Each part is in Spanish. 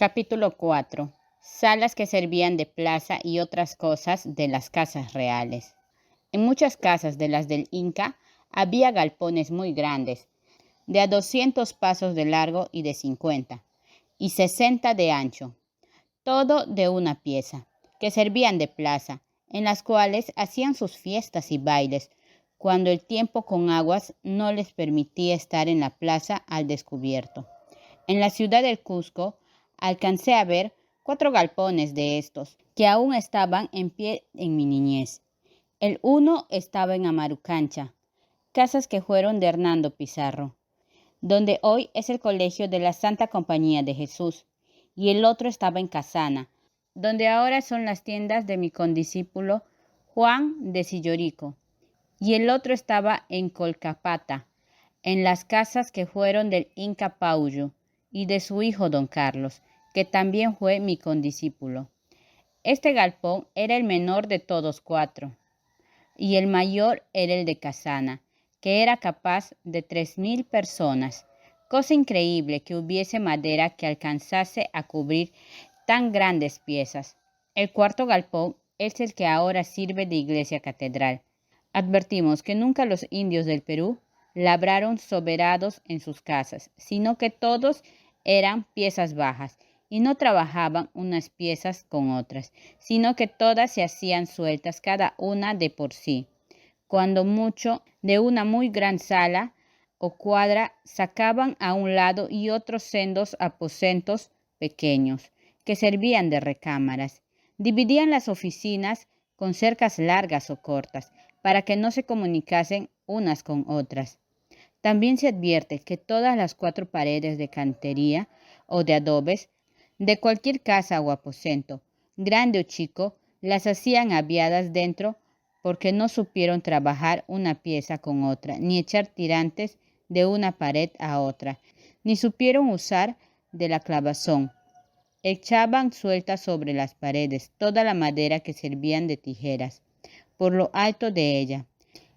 Capítulo 4. Salas que servían de plaza y otras cosas de las casas reales. En muchas casas de las del Inca había galpones muy grandes, de a 200 pasos de largo y de 50, y 60 de ancho, todo de una pieza, que servían de plaza, en las cuales hacían sus fiestas y bailes, cuando el tiempo con aguas no les permitía estar en la plaza al descubierto. En la ciudad del Cusco alcancé a ver 4 galpones de estos, que aún estaban en pie en mi niñez. El uno estaba en Amarucancha, casas que fueron de Hernando Pizarro, donde hoy es el colegio de la Santa Compañía de Jesús, y el otro estaba en Casana, donde ahora son las tiendas de mi condiscípulo Juan de Sillorico, y el otro estaba en Colcapata, en las casas que fueron del Inca Paullo y de su hijo don Carlos, que también fue mi condiscípulo. Este galpón era el menor de todos 4, y el mayor era el de Casana, que era capaz de 3,000 personas. Cosa increíble que hubiese madera que alcanzase a cubrir tan grandes piezas. El cuarto galpón es el que ahora sirve de iglesia catedral. Advertimos que nunca los indios del Perú labraron soberados en sus casas, sino que todos eran piezas bajas y no trabajaban unas piezas con otras, sino que todas se hacían sueltas cada una de por sí. Cuando mucho de una muy gran sala o cuadra sacaban a un lado y otros sendos aposentos pequeños, que servían de recámaras. Dividían las oficinas con cercas largas o cortas, para que no se comunicasen unas con otras. También se advierte que todas las 4 paredes de cantería o de adobes de cualquier casa o aposento, grande o chico, las hacían aviadas dentro porque no supieron trabajar una pieza con otra, ni echar tirantes de una pared a otra, ni supieron usar de la clavazón. Echaban suelta sobre las paredes toda la madera que servían de tijeras, por lo alto de ella.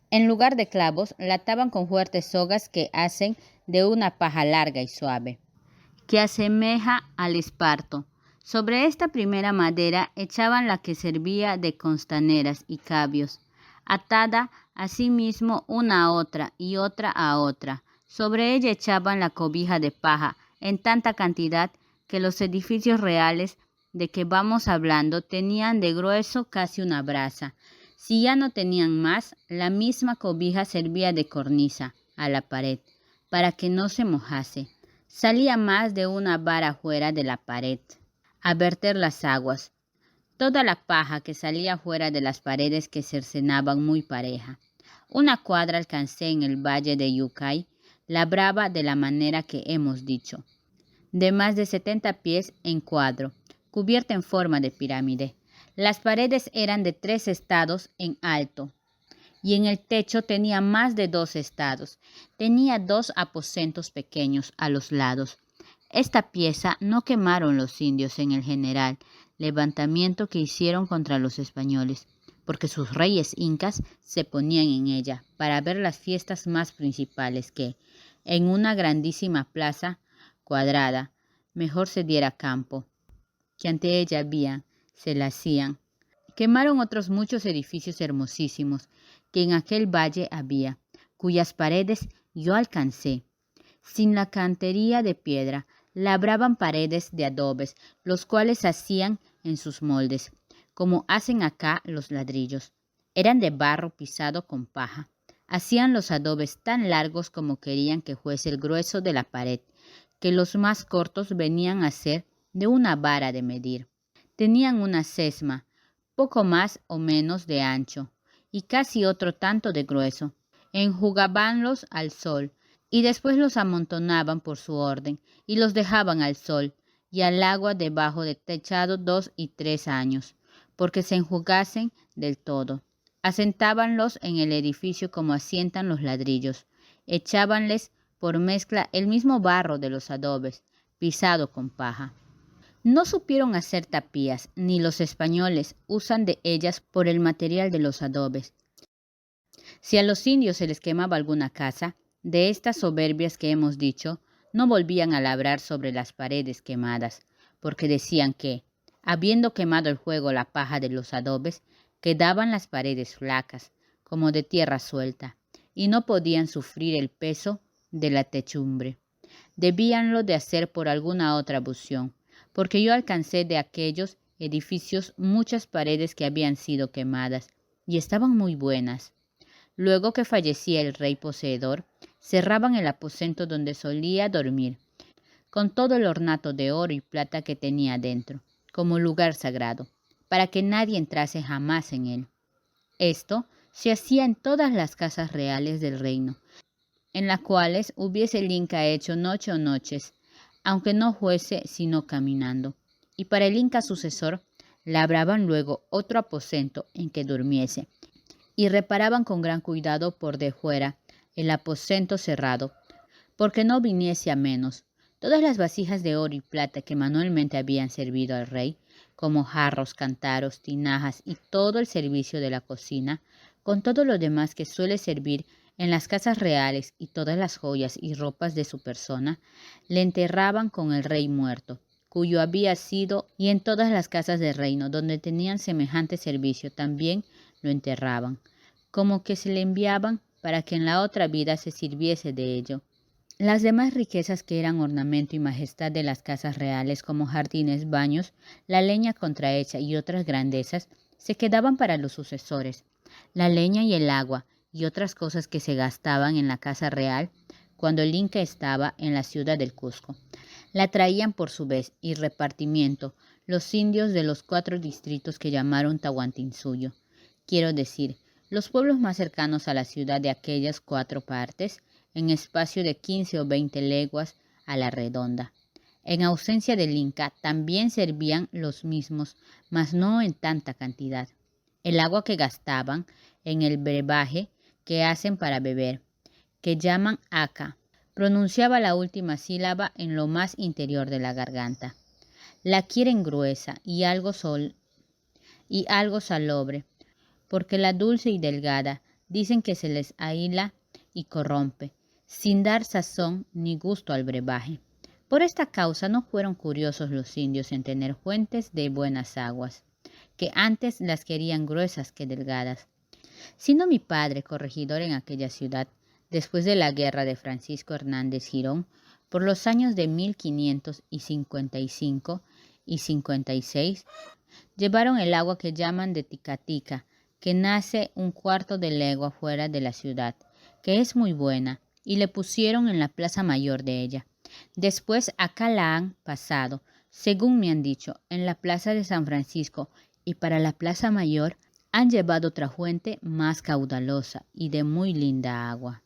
En lugar de clavos, la ataban con fuertes sogas que hacen de una paja larga y suave, que asemeja al esparto. Sobre esta primera madera echaban la que servía de costaneras y cabios, atada asimismo una a otra y otra a otra. Sobre ella echaban la cobija de paja en tanta cantidad que los edificios reales de que vamos hablando tenían de grueso casi una braza. Si ya no tenían más, la misma cobija servía de cornisa a la pared, para que no se mojase. Salía más de una vara fuera de la pared a verter las aguas. Toda la paja que salía fuera de las paredes que cercenaban muy pareja. Una cuadra alcancé en el valle de Yucay, labraba de la manera que hemos dicho, de más de 70 pies en cuadro, cubierta en forma de pirámide. Las paredes eran de 3 estados en alto, y en el techo tenía más de 2 estados. Tenía 2 aposentos pequeños a los lados. Esta pieza no quemaron los indios en el general levantamiento que hicieron contra los españoles, porque sus reyes incas se ponían en ella para ver las fiestas más principales que, en una grandísima plaza cuadrada, mejor se diera campo, que ante ella había, se la hacían. Quemaron otros muchos edificios hermosísimos que en aquel valle había, cuyas paredes yo alcancé. Sin la cantería de piedra, labraban paredes de adobes, los cuales hacían en sus moldes, como hacen acá los ladrillos. Eran de barro pisado con paja. Hacían los adobes tan largos como querían que fuese el grueso de la pared, que los más cortos venían a ser de una vara de medir. Tenían una sesma, poco más o menos de ancho, y casi otro tanto de grueso. Enjugábanlos al sol, y después los amontonaban por su orden, y los dejaban al sol y al agua debajo de techado 2 y 3 años, porque se enjugasen del todo. Asentábanlos en el edificio como asientan los ladrillos. Echábanles por mezcla el mismo barro de los adobes, pisado con paja. No supieron hacer tapías, ni los españoles usan de ellas por el material de los adobes. Si a los indios se les quemaba alguna casa, de estas soberbias que hemos dicho, no volvían a labrar sobre las paredes quemadas, porque decían que, habiendo quemado el fuego la paja de los adobes, quedaban las paredes flacas, como de tierra suelta, y no podían sufrir el peso de la techumbre. Debíanlo de hacer por alguna otra abusión, porque yo alcancé de aquellos edificios muchas paredes que habían sido quemadas, y estaban muy buenas. Luego que fallecía el rey poseedor, cerraban el aposento donde solía dormir, con todo el ornato de oro y plata que tenía dentro, como lugar sagrado, para que nadie entrase jamás en él. Esto se hacía en todas las casas reales del reino, en las cuales hubiese el Inca hecho noche o noches, aunque no fuese sino caminando. Y para el Inca sucesor, labraban luego otro aposento en que durmiese, y reparaban con gran cuidado por de fuera el aposento cerrado, porque no viniese a menos. Todas las vasijas de oro y plata que manualmente habían servido al rey, como jarros, cántaros, tinajas y todo el servicio de la cocina, con todo lo demás que suele servir en las casas reales y todas las joyas y ropas de su persona, le enterraban con el rey muerto, cuyo había sido, y en todas las casas del reino donde tenían semejante servicio también lo enterraban, como que se le enviaban para que en la otra vida se sirviese de ello. Las demás riquezas que eran ornamento y majestad de las casas reales, como jardines, baños, la leña contrahecha y otras grandezas, se quedaban para los sucesores. La leña y el agua y otras cosas que se gastaban en la casa real cuando el Inca estaba en la ciudad del Cusco, la traían por su vez y repartimiento los indios de los 4 distritos que llamaron Tahuantinsuyo, quiero decir, los pueblos más cercanos a la ciudad de aquellas 4 partes, en espacio de 15 o 20 leguas a la redonda. En ausencia del Inca también servían los mismos, mas no en tanta cantidad. El agua que gastaban en el brebaje que hacen para beber, que llaman aca, pronunciaba la última sílaba en lo más interior de la garganta. La quieren gruesa y algo salobre, porque la dulce y delgada dicen que se les ahila y corrompe, sin dar sazón ni gusto al brebaje. Por esta causa no fueron curiosos los indios en tener fuentes de buenas aguas, que antes las querían gruesas que delgadas. Siendo mi padre corregidor en aquella ciudad, después de la guerra de Francisco Hernández Girón, por los años de 1555 y 56, llevaron el agua que llaman de Ticatica, que nace 1/4 de legua fuera de la ciudad, que es muy buena, y le pusieron en la plaza mayor de ella. Después acá la han pasado, según me han dicho, en la plaza de San Francisco, y para la plaza mayor han llevado otra fuente más caudalosa y de muy linda agua.